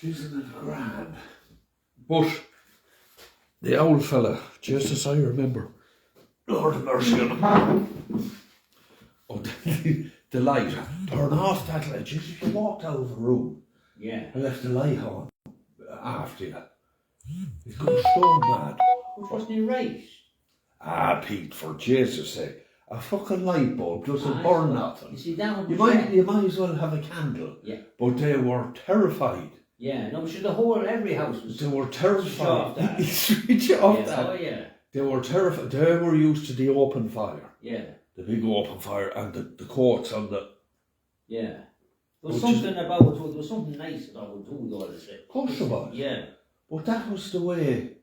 Isn't it grand? But the old fella, just as I remember, Lord have mercy on him. Oh, the light. Turn off that light. Jesus, you walked out of the room. Yeah. I left the light on after you. He's going stone mad. Which wasn't he right? Ah, Pete, for Jesus' sake. A fucking light bulb doesn't burn nothing. You see, that You might as well have a candle. Yeah. But they were terrified. Yeah, no, sure, every house was. They were terrified. Switch off that. that. Oh, yeah. They were terrified. They were used to the open fire. Yeah. The big open fire and the courts on the... Yeah. There was something about it, there was something nice about it too, though, to say. Of course there was. Yeah. But that was the way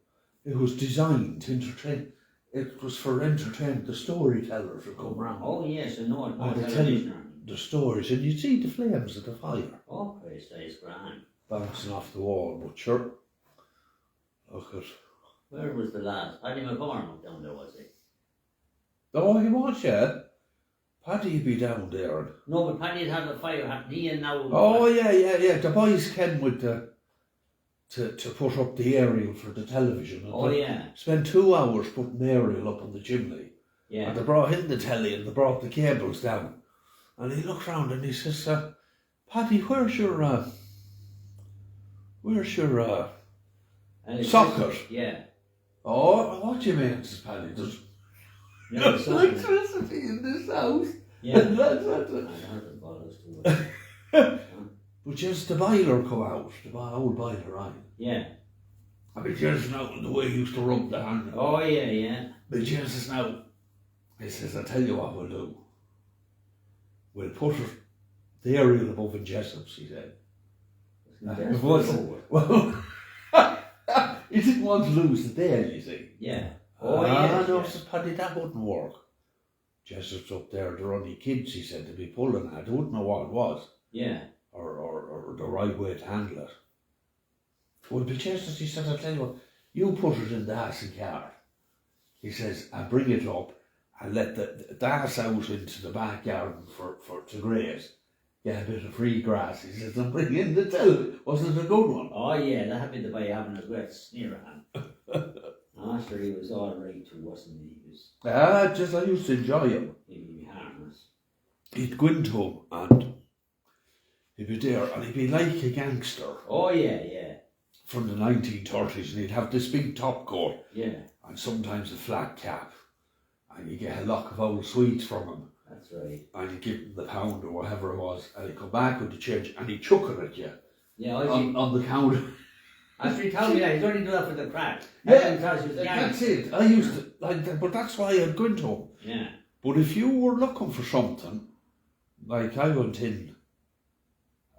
it was designed to entertain. It was for entertainment. The storytellers would come round. Oh, yes, I know it. And they tell you the stories. And you'd see the flames of the fire. Oh, Christ, that is grand. Bouncing off the wall. But sure, look at... Where was the last? Paddy McCormick down there, was he? Oh, he was, yeah. Paddy'd be down there. No, but Paddy'd have the fire happening and now... Oh, yeah. The boys came with the... To put up the aerial for the television. And oh, yeah. Spent 2 hours putting the aerial up on the chimney. Yeah. And they brought in the telly and they brought the cables down. And he looked round and he says, Paddy, where's your socket? Yeah. Oh, what do you mean, says Paddy? There's No electricity in this house. Yeah. But just the boiler come out, the old boiler, right? Yeah. I mean, just now, the way he used to rub the hand. Oh, yeah. But Jesus now, he says, I tell you what we'll do. We'll put the aerial above in Jessop's, he said. Well, he didn't want to lose the day, you see. Yeah. Oh, yeah. No, says Paddy, that wouldn't work. Jessop's up there, they're only kids, he said, to be pulling that. They wouldn't know what it was. Yeah. Or the right way to handle it. Well, but Jesus, he said, I'll tell you what, you put it in the ass and cart. He says, I bring it up and let the ass out into the backyard for to graze. Get a bit of free grass. He says, and bring in the telly. Wasn't it a good one? Oh, yeah, that happened to be having a great sneer at him. After he was all right too, wasn't he? He was... I used to enjoy him. He'd be harmless. He'd go into him and he'd be there and he'd be like a gangster. Oh, yeah. From the 1930s, and he'd have this big top coat. Yeah. And sometimes a flat cap. And you get a lock of old sweets from him. That's right. And you give him the pound or whatever it was, and he'd come back with the change and he'd chuck it at you. Yeah, on the counter. After he told me that, he's only doing that for the crack. Yeah, that's it. I used to, like that, but that's why I'd go into him. Yeah. But if you were looking for something, like I went in,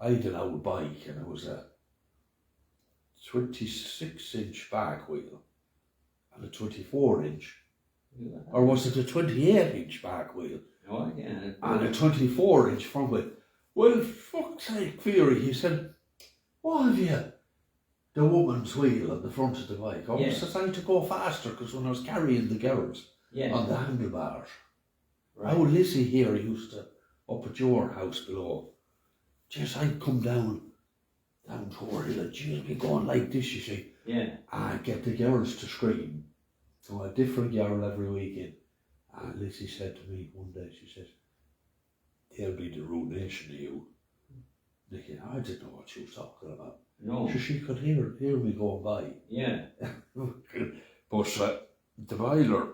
I had an old bike and it was a 26-inch back wheel and a 24-inch. Yeah. Or was it a 28-inch back wheel? Oh, yeah. And a 24-inch front wheel. Well, fuck's sake, Fury, he said, what have you? The woman's wheel on the front of the bike. I was trying to go faster because when I was carrying the girls on the handlebars. Right. Our Lizzie here used to, up at your house below, just I'd come down toward it, and she'd be going like this, you see. Yeah. And get the girls to scream. So a different girl every weekend. And Lizzie said to me one day, she said, they'll be the ruination of you. Thinking, I didn't know what she was talking about. No. So she could hear me going by. Yeah. But the boiler,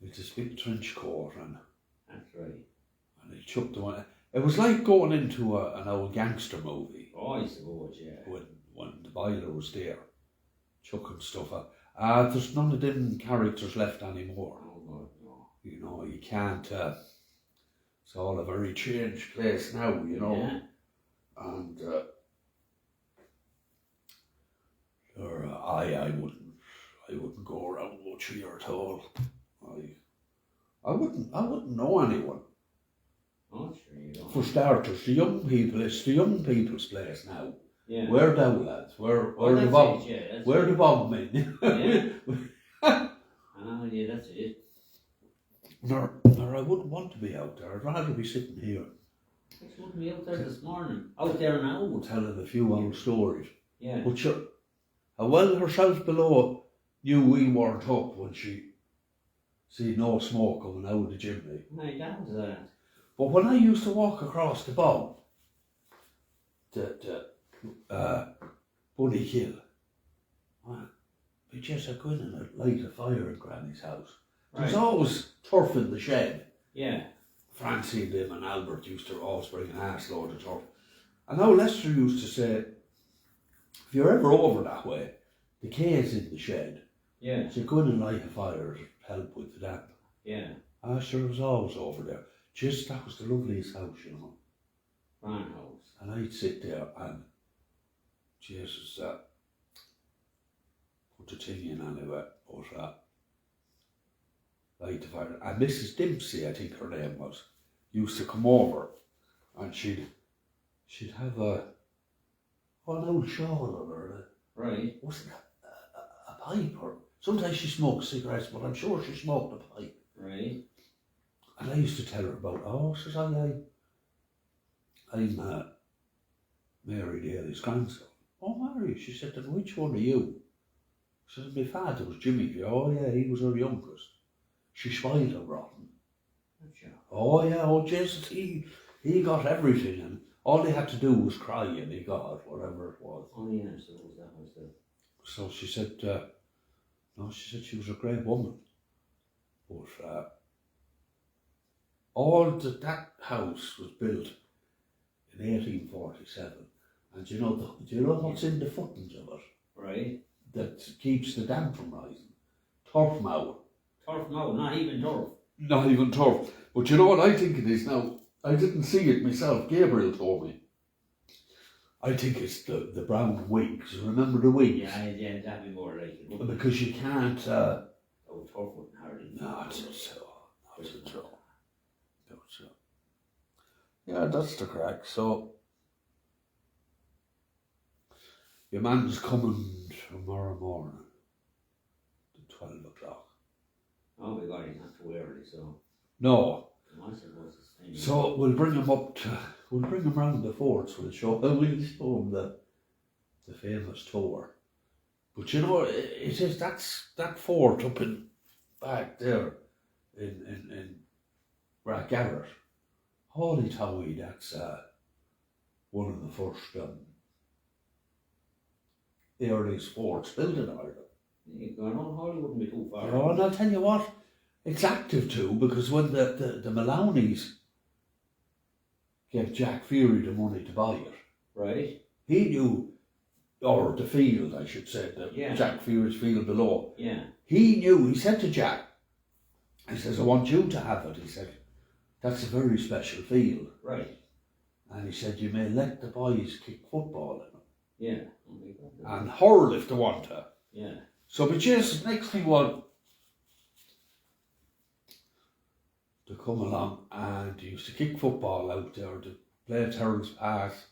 it's this big trench coat and that's right. And he chucked them on. It was like going into an old gangster movie. Oh, I suppose, yeah. When the boiler was there, chucking stuff up. There's none of them characters left anymore. Oh, God, no. You know, you can't. It's all a very changed place now, you know. Yeah. And I wouldn't go around much here at all. I wouldn't know anyone. Oh, sure you don't. For starters, the young people, it's the young people's place now. Yeah. We're down, lads. We're the bomb. We're the bomb men. Yeah. Oh, yeah, that's it. Nor I wouldn't want to be out there. I'd rather be sitting here. It's going to be out there this morning. Out there now. telling a few old stories. Yeah. But sure, well herself below knew we weren't up when she see no smoke coming out of the chimney. My dad was that. But when I used to walk across the bog, the Bunny Hill, we just go in and light a fire in Granny's house. Right. There's always turf in the shed. Yeah. Francie and them and Albert used to always bring an arse load of turf. And now Lester used to say, if you're ever over that way, the K's in the shed. Yeah. So you go in and light a fire to help with the damp. Yeah. Ah, sure, it was always over there. Just, that was the loveliest house, you know. Fine house. And I'd sit there and, Jesus, put the thing in anyway, but light the fire. And Mrs. Dempsey, I think her name was, used to come over and she'd have an old shawl on her. Right. Wasn't it a pipe? Or sometimes she smoked cigarettes, but I'm sure she smoked a pipe. Right. And I used to tell her about, says I'm Mary Daly's grandson. Oh, Mary, she said, then which one are you? She said, my father was Jimmy. Oh, yeah, he was her youngest. She spoiled him rotten. Sure. Oh, yeah, Jesus, he got everything, and all he had to do was cry, and he got whatever it was. Oh, yeah, so that was the... So she said, no, she said she was a great woman. But that house was built in 1847, and do you know what's in the footings of it? Right. That keeps the damp from rising? Turf mow. Turf, no, not even turf. Not even turf. But you know what I think it is now? I didn't see it myself. Gabriel told me. I think it's the brown wigs. Remember the wigs? Yeah, that'd be more like it. Because you can't. Oh, turf wouldn't hardly. No, it's so. Not at all. Not so. Yeah, that's the crack. So, your man's coming tomorrow morning at 12 o'clock. Oh my God, he's not too early, so... No. I suppose it's time. So we'll bring him round the forts. We'll show him the famous tour. But you know, it is that fort up in back there in Rathgarrett. Holy Towie, that's one of the first earliest forts built in Ireland. Going on, Holly wouldn't be too far. Oh, and I'll tell you what, it's active too, because when the Maloney's gave Jack Fury the money to buy it, Right. he knew, or the field, I should say, Jack Fury's field below. Yeah. He knew, he said to Jack, he says, I want you to have it. He said, that's a very special field. Right. And he said, you may let the boys kick football in it. Yeah. And hurl if they want to. Yeah. So, but yes, next thing was to come along, and he used to kick football out there to play Terrell's Pass.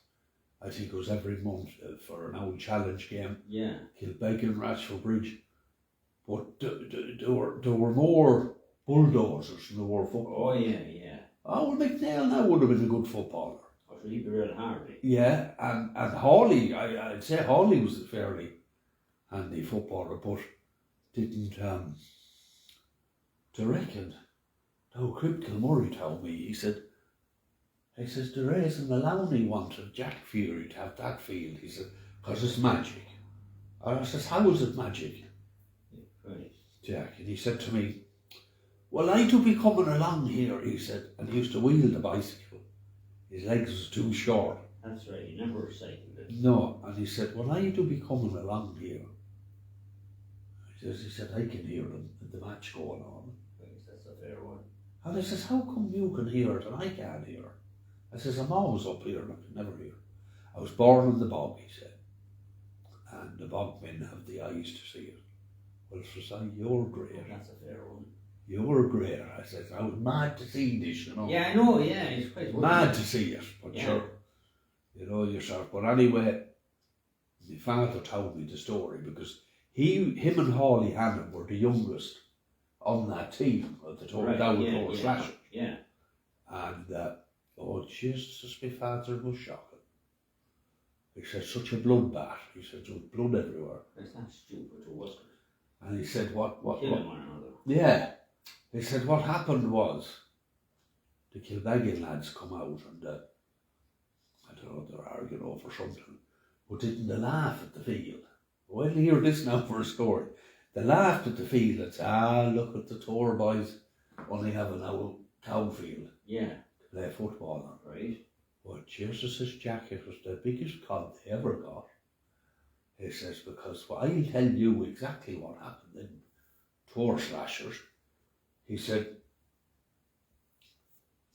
I think it was every month for an old challenge game. Yeah. Kilbeggan, Ratchford Bridge. But there were more bulldozers than there were football. Oh yeah, yeah. Oh, well, McNeil now would have been a good footballer. Oh, so he'd be real hardy. Yeah, and Hawley, I'd say Hawley was a fairly handy footballer, but didn't, do you reckon? No, Crib Kilmurray told me, he says, the reason Maloney wanted Jack Fury to have that field, he said, because it's magic. And I says, how is it magic? Right. Jack, and he said to me, well, I do be coming along here, he said, and he used to wheel the bicycle. His legs was too short. That's right, he never cycled it. No, and he said, well, I do be coming along here. He said, I can hear the match going on. Right, that's a fair one. And I says, how come you can hear it and I can't hear it? I says, I'm always up here and I can never hear. I was born in the bog, he said. And the bogmen have the eyes to see it. Well, says I, you're great. Oh, that's a fair one. You're great. I says, I was mad to see this, you know. Yeah, I know, yeah, it's quite mad to see it, but yeah. sure, you know yourself. But anyway, my father told me the story because him and Hawley Hannon were the youngest on that team at the time. Right, That was yeah, all yeah, Slasher. yeah. And Oh, Jesus, my father was shocking. He said, such a bloodbath. He said, there was blood everywhere. That's not stupid, or was it? And he said, what? Killing one another. Yeah. He said, what happened was, the Kilbeggan lads come out and, I don't know, they're arguing over something. But didn't they laugh at the field? Well, hear this now for a story. They laughed at the field and said, look at the Tour boys only have an old cow field Yeah. to play football on. Right. Well, Jesus' jacket was the biggest cod they ever got. He says, because I'll tell you exactly what happened in Tour Slashers. He said,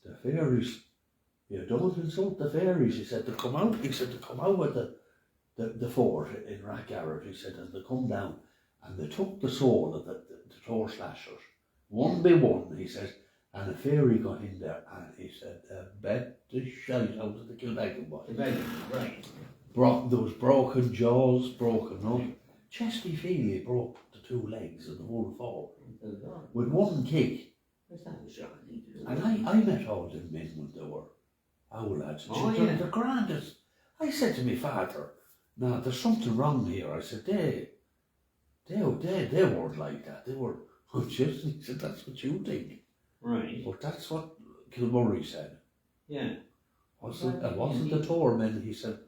the fairies, you don't insult the fairies. He said, they come out with the fort in Rackgarrett, he said, and they come down and they took the soul of the Tour Slashers, one by one, he says, and a fairy got in there and he said, bet the shite out of the Kilbeggan boys. Right. There was broken jaws, broken up. Chesty Feely broke the 2 legs of the whole fall with one kick. That's not a shocking thing to do. And I met all them men when they were our lads. The grandest. I said to my father, no, there's something wrong here. I said, they weren't like that. They were, oh, just, he said, that's what you think. Right. But that's what Kilmurray said. Yeah. It wasn't the Tour men, he said,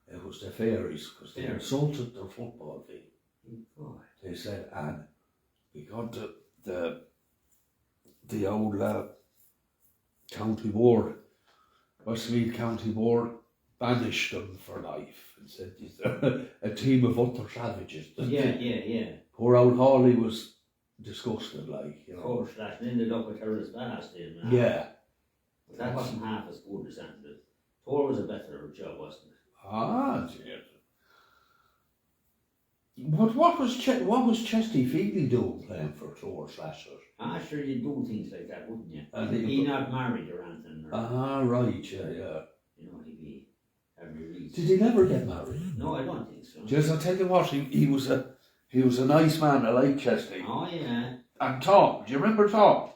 it was the fairies, because they insulted their football field. God. They said, and we got the old county board, Westmeath County Board, banished them for life and said, they're a team of utter savages. Yeah. Poor old Hawley was disgusted, like, you know. Of course, that ended up with terrorist blast in. Yeah. But that wasn't half as good as that. Tour was a better job, wasn't it? Ah, dear. But what was Chesty Feely doing playing for Tour Slashers? Sure, you'd do things like that, wouldn't you? And He not married or anything. Right, yeah. You know, he'd be having a reason. Did he never get married? No, I don't think so. Just, I'll tell you what, he was a nice man. I like Chesty. Oh, yeah. And Tom, do you remember Tom?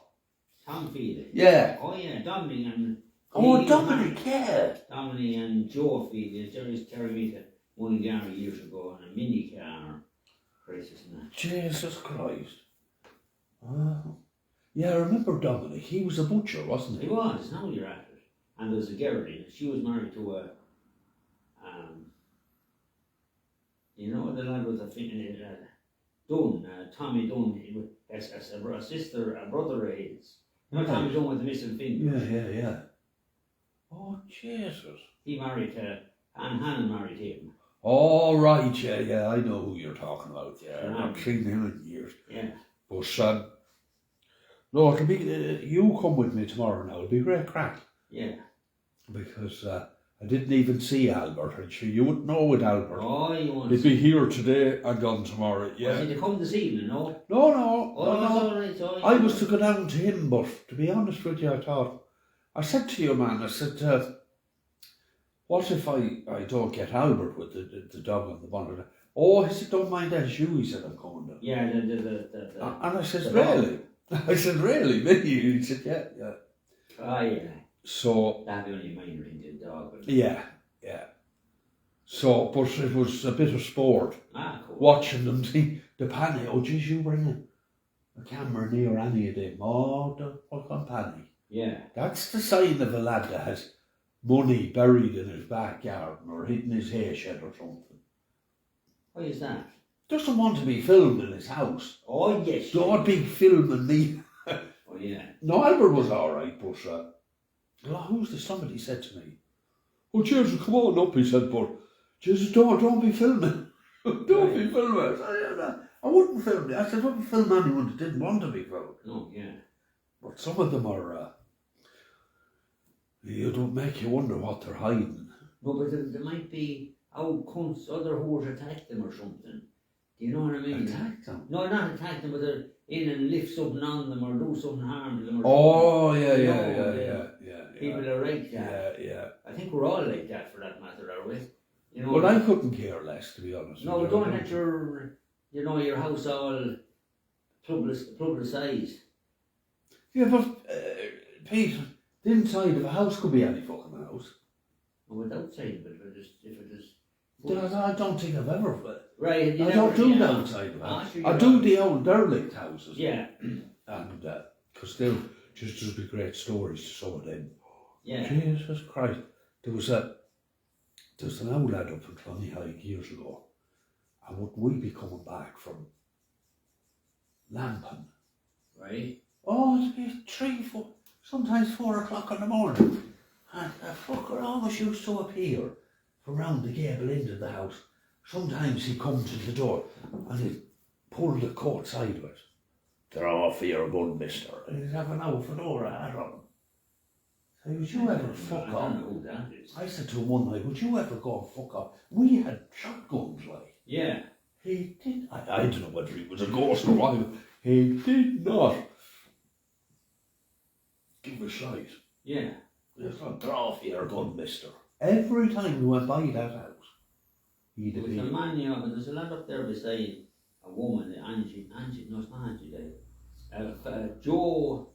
Tom Feely. Yeah. Oh, yeah, Dominic and... Dominic, yeah. Dominic and Joe Feely. Jerry's carried me to Mullingar years ago in a mini car. Crisis and that. Jesus Christ. Yeah, I remember Dominic. He was a butcher, wasn't he? He was, now you're at it. And there was a Geraldine. She was married to a... you know, the lad with the Dunn, Tommy Dunn, a sister, a brother of his. You know, Tommy Dunn with the missing finger. Yeah. Oh, Jesus. He married her, and Hannon married him. Oh, right, yeah, I know who you're talking about, yeah. I've not seen him in years. Yeah. But, no, it'll be, you come with me tomorrow now, it'll be great crack. Yeah. Because I didn't even see Albert, and sure, you wouldn't know with Albert. Oh, you want He'd be here today and gone tomorrow, yeah. Was he to come this evening, no? No. All right, I was to go down to him, but to be honest with you, I said to you, man, I said, what if I don't get Albert with the dog on the bonnet? Oh, he said, don't mind that, it's you, he said, I'm coming down. Yeah, and I said, really? I said, really? Me? He said, yeah. Oh, yeah. So... That'd be only minor into the dog. Yeah. So, but it was a bit of sport. Cool. Watching them see the panny. Oh, geez, you bring a camera near any of them. Oh, the fucking panny. Yeah. That's the sign of a lad that has money buried in his backyard or hidden his hay shed or something. Why is that? Doesn't want to be filmed in his house. Oh, yes. Don't be filming me. Oh, yeah. No, Albert was all right, but who's this? Somebody said to me, oh, Jesus, come on up, he said, but Jesus, don't be filming. Don't be filming. I wouldn't film it. I said, I wouldn't film anyone that didn't want to be filmed. Oh, yeah. But some of them are, you don't make you wonder what they're hiding. No, but there might be old cunts, other whores attack them or something. Do you know what I mean? Attack them? No, not attack them, but they're in and lift something on them or do something harm to them. Oh, something. yeah. People are like that. Yeah. I think we're all like that for that matter, are we? You know. Well, I couldn't care less, to be honest. No, don't let your house all publicised. Yeah, but Pete, the inside of a house could be any fucking house. And with outside, but if it is. I don't think I've ever. Right. I don't do the outside of Ah, it. sure you I do don't. the old derelict houses. Yeah. And because they'll just be great stories to some of them. Yeah. Jesus Christ. There was an old lad up in Clonehigh years ago, and would we be coming back from Lampin? Right. Oh, it'd be 3, 4, sometimes 4 o'clock in the morning. And the fucker always used to appear from round the gable end of the house. Sometimes he'd come to the door and he'd pull the coat sideways. They're off for your gun, mister. And he'd have an Alfredora hat on. So would you ever fuck I off? don't know who that is. I said to him one night, would you ever go and fuck off? We had shotguns, like. Yeah. He did. I don't know whether he was a ghost or what. He did not give a shite. Yeah. Just not draw off your gun, mister. Every time we went by that house, he'd There was a appear. man, you know, but there's a lad up there beside a woman, Angie, no, it's not Angie, Joe,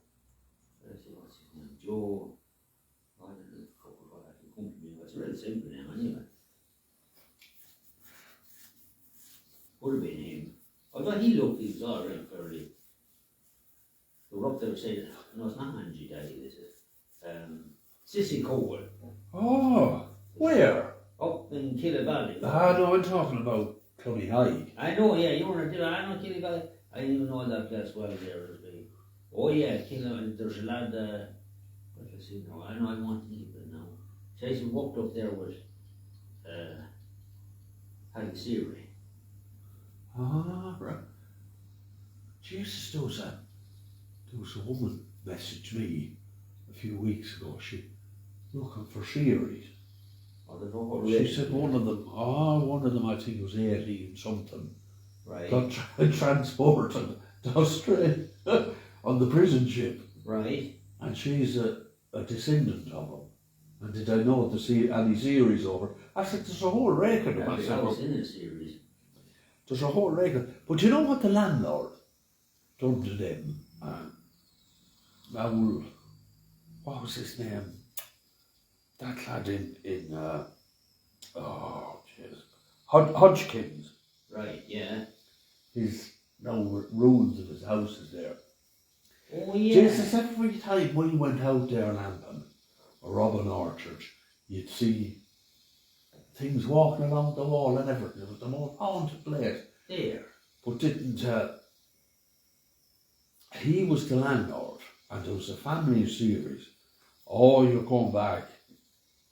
let's see, what's his name, Joe, I don't know, I can come to me, it's a real simple name anyway. Would have been him. Although he was all right fairly. They were up there saying, no, it's not Angie Daddy, this is Sissy Cole. Oh, where? Up in Killivalley. No, I'm talking about Clonehigh. I know, yeah, you were there. I know Killivalley. I didn't even know that place well there. Oh yeah, Killivalley. There's a lad. What do I see now? I know I want to think of it now. Says he walked up there with Harry Siri. Ah, right. Jesus, there was a woman messaged me a few weeks ago. She looking for series. Oh, there's no whole She said one of them I think was 18 something. Right. Got transported to Australia on the prison ship. Right. And she's a descendant of him. And did I know any series over? I said, there's a whole record of Every it. house in the series. There's a whole record. But you know what the landlord done to them? Raoul, what was his name? That lad in Hodgkins. Right, yeah. He's now ruins of his houses there. Oh yeah. Jesus, every time we went out there Lampin or Robin Orchard, you'd see things walking along the wall and everything. It was the most haunted place. There. But didn't he was the landlord, and there was a family series. Oh, you're going back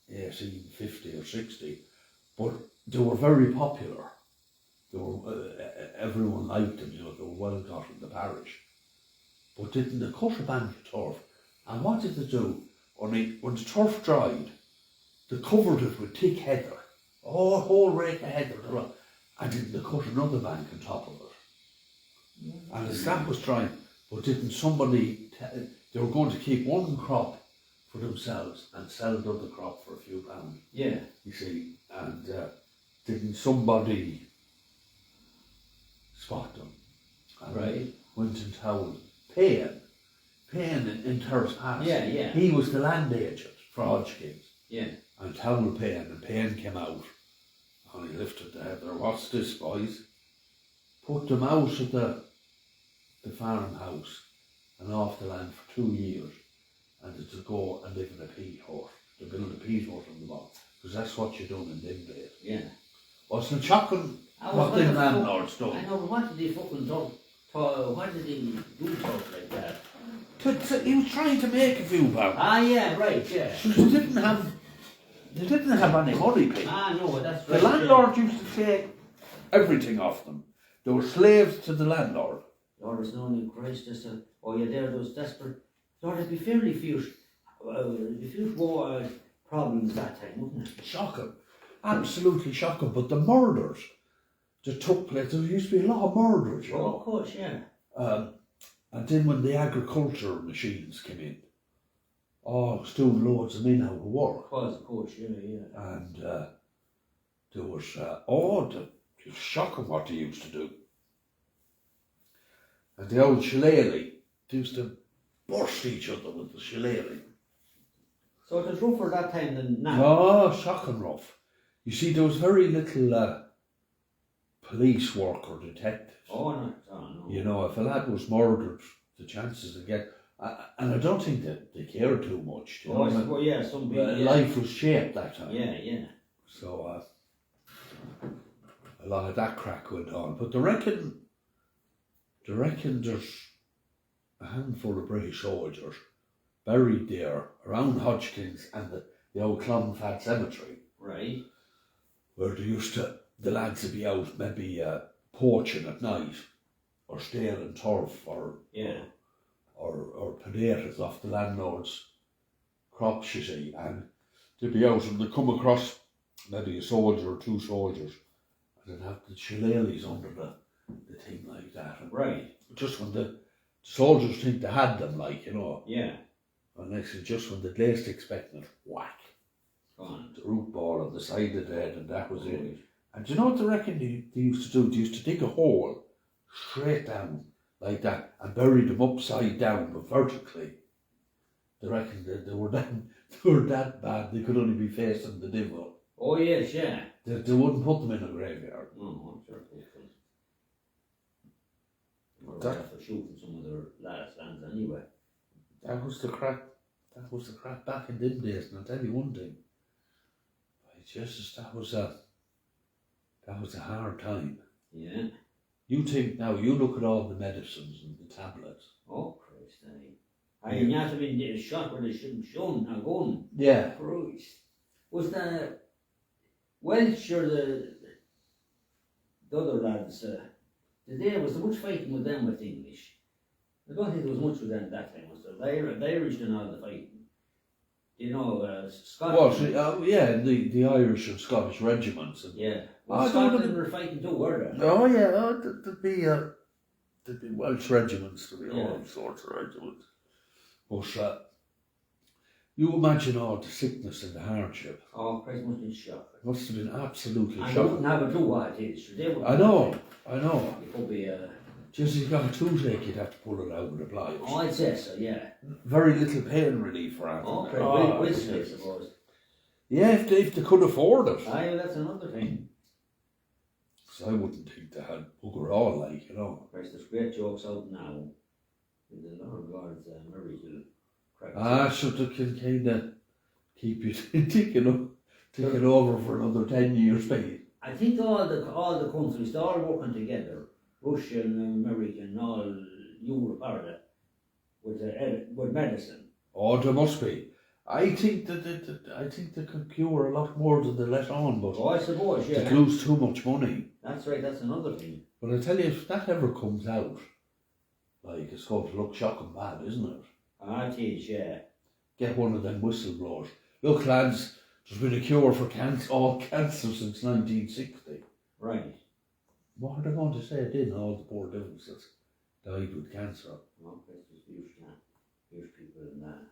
1850 or 60, but they were very popular. They were, everyone liked them, you know, they were well got in the parish. But didn't they cut a bank of turf? And what did they do? When the turf dried, they covered it with thick heather. Oh, a whole rake of heather. And didn't they cut another bank on top of it? And the staff was trying, but didn't somebody, they were going to keep one crop for themselves and sell the other crop for a few pounds. Yeah. You see, and didn't somebody spot them? And Right. went and told Payne in Terrace Pass. Yeah, yeah. He was the land agent for Hodgkins. Yeah. And told Payne, and Payne came out and he lifted the heather. What's this, boys? Put them out of the farmhouse and off the land for 2 years, and to go and live in a peat hut, to build a peat hut on the bottom, because that's what you done in them days. Yeah. Wasn't it shocking what them landlords done? I know, what did he fucking do? What did he do talk like that? He was trying to make a few pounds. Ah, yeah, right, yeah. They didn't have any money, Pete. Ah, no, that's The right. landlord used to take everything off them. They were slaves to the landlord. Lord, there's no need Christ, just oh, yeah, there, those desperate. Lord, there'd be fairly few war problems that time, wouldn't it? Shocking. Absolutely shocking. But the murders that took place, there used to be a lot of murders, you Oh, know. of course, yeah. And then when the agriculture machines came in, it was doing loads of men out of work. Of course, yeah. And there was, it was shocking what they used to do. And the old shillelagh, they used to burst each other with the shillelagh. So it was rougher that time than now. Oh, shocking rough. You see, there was very little police work or detectives. Oh, no. You know, if a lad was murdered, the chances of get... and I don't think that they cared too much. You know? Well, yeah, some people... Life was shaped that time. Yeah. So, a lot of that crack went on. But they reckon there's a handful of British soldiers buried there around Hodgkins and the old Clonfad Cemetery. Right. Where they used to, the lads would be out maybe poaching at night or stealing turf or potatoes off the landlord's crops, you see, and they'd be out and they'd come across maybe a soldier or two soldiers and they'd have the shillelaghs under the thing like that. And right. just when the soldiers think they had them, like, you know. Yeah. And next thing, just when they'd least expecting it, whack. Gone. The root ball on the side of the head, and that was it. And do you know what they reckon they used to do? They used to dig a hole straight down like that and bury them upside down, but vertically. They reckon that they were that bad they could only be facing the devil. Oh yes, yeah. They wouldn't put them in a graveyard. No, I'm sure they were after shooting some of their last lands anyway. That was the crack. That was the crack back in them days, and I'll tell you one thing. Jesus, that was a hard time. Yeah. You think now, you look at all the medicines and the tablets. Oh Christ, you have to be shot where they shouldn't shown a gun. Yeah. Christ. Was the Welsh or the other lads, was there much fighting with them with the English? I don't think there was much with them at that time, was there? The Irish did all the fighting. You know, Scotland. Well, yeah, the Irish and Scottish regiments. And, yeah. Well, Scotland were fighting too, were they? Oh yeah, there'd be Welsh regiments, there'd be all sorts of regiments. But you imagine all the sickness and the hardship. Oh, Christ, must have been shocked. It must have been absolutely shocking. I wouldn't have a clue what it is. I know. It could be just if you got a toothache, you'd have to pull it out with a pliers. Oh, I'd say so, yeah. Very little pain relief for it. Oh, I suppose. Yeah, if they could afford it. Aye, well, that's another thing. So I wouldn't think they had bugger all, like, you know. Of course, there's great jokes out now. With the Lord God's miracle crack. So they can kind of keep you ticking over for another 10 years, maybe. I think all the countries, they're all working together. Russia and America and all Europe are there with medicine. Oh, there must be. I think that they could cure a lot more than they let on, but I suppose, yeah. they lose too much money. That's right, that's another thing. But I tell you, if that ever comes out, like, it's going to look shocking bad, isn't it? It is, yeah. Get one of them whistleblowers. Look, lads, there's been a cure for all cancer since 1960. Right. What are they going to say then, all the poor devils that died with cancer? Oh, there's huge people in that.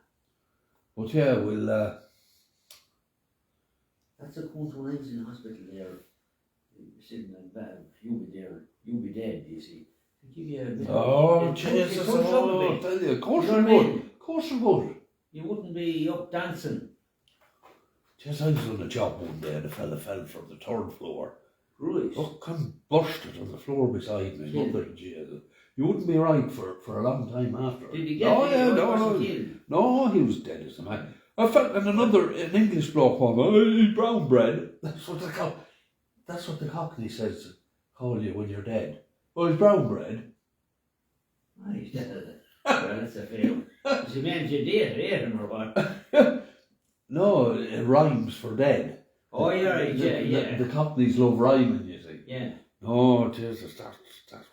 But yeah, we'll... That's a count when I was in hospital there, sitting in bed, you'll be dead, you see. Give you a bit Jesus, I tell you, of course you would. Of course you would. You wouldn't be up dancing. Just I was on a job one day and a fella fell from the third floor. Right. Oh, come busted on the floor beside me. You wouldn't be right for a long time after. Did he get No, he was dead as a man. I felt an English bloke one, brown bread. That's what the Cockney says to call you when you're dead. Oh, he's brown bread. Oh, he's dead. Well, that's a fair one. Does he mean you ate him or what? No, it rhymes for dead. Oh, you're right, yeah. The Cockneys love rhyming, you see. Yeah. No, Jesus, that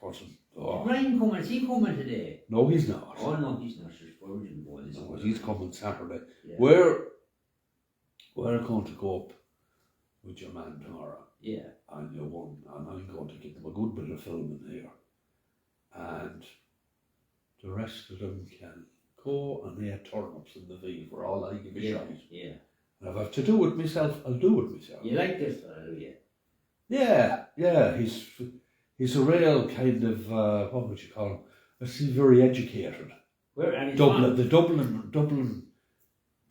wasn't... Oh. Ryan coming, is he coming today? No, he's not. Oh, no, he's not. No, he's coming Saturday. Yeah. We're going to go up with your man tomorrow. Yeah. And your one, and I'm going to give them a good bit of filming here. And the rest of them can go and they turnips in the V for all I give a shite. Yeah. And if I have to do it myself, I'll do it myself. You like this fellow, do you? Yeah. He's a real kind of, what would you call him? He's very educated. Where? And The Dublin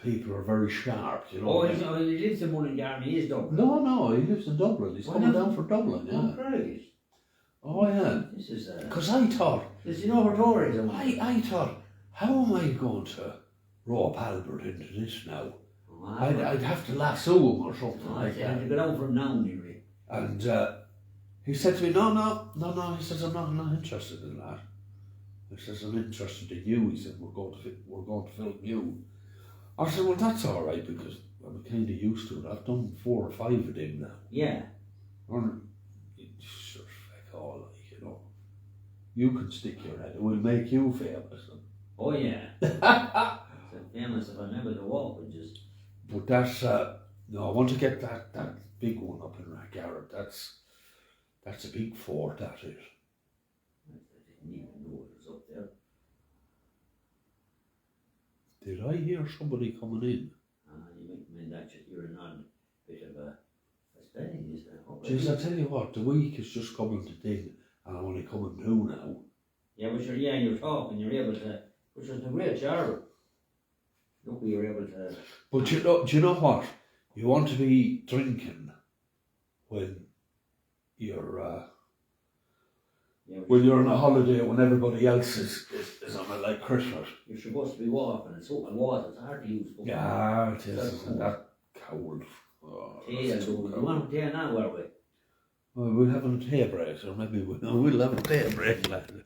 people are very sharp, you know. Oh, he lives in Mullingar, he is Dublin. No, he lives in Dublin. He's coming down for Dublin, Oh, yeah. great. Oh, yeah. This is, Because I thought, does he know what door is? I thought, how am I going to rope Albert into this now? Oh, I'd have to lasso him or something I like have to that. go down from now, nearly. And he said to me, no, he says, I'm not interested in that. He says, I'm interested in you. He said, we're going to film you. I said, well, that's all right, because I'm kind of used to it. I've done 4 or 5 of them now. Yeah. And it's sort of like, all like, you know, you can stick your head, it will make you famous. Oh, yeah. So famous if I'm able to walk, with just. But that's, no, I want to get that big one up in Rathgarrett. That's a big fort, that is. I didn't even know it was up there. Did I hear somebody coming in? You might mean that you're an odd bit of a spelling, is there? Jeez, I tell you what, the week is just coming to thing, and I'm only coming through now. Yeah, but you're talking, you're able to, which is a great job. Look, you're able to. But do you know what? You want to be drinking when you're on a holiday, when everybody else is on it, like Christmas. You're supposed to be walking, it's open water, it's hard to use. Yeah, it is, isn't that cold? Oh, that's too You cold. want to now, are we? Well, we're having a tea break, or maybe we'll have a tea break later.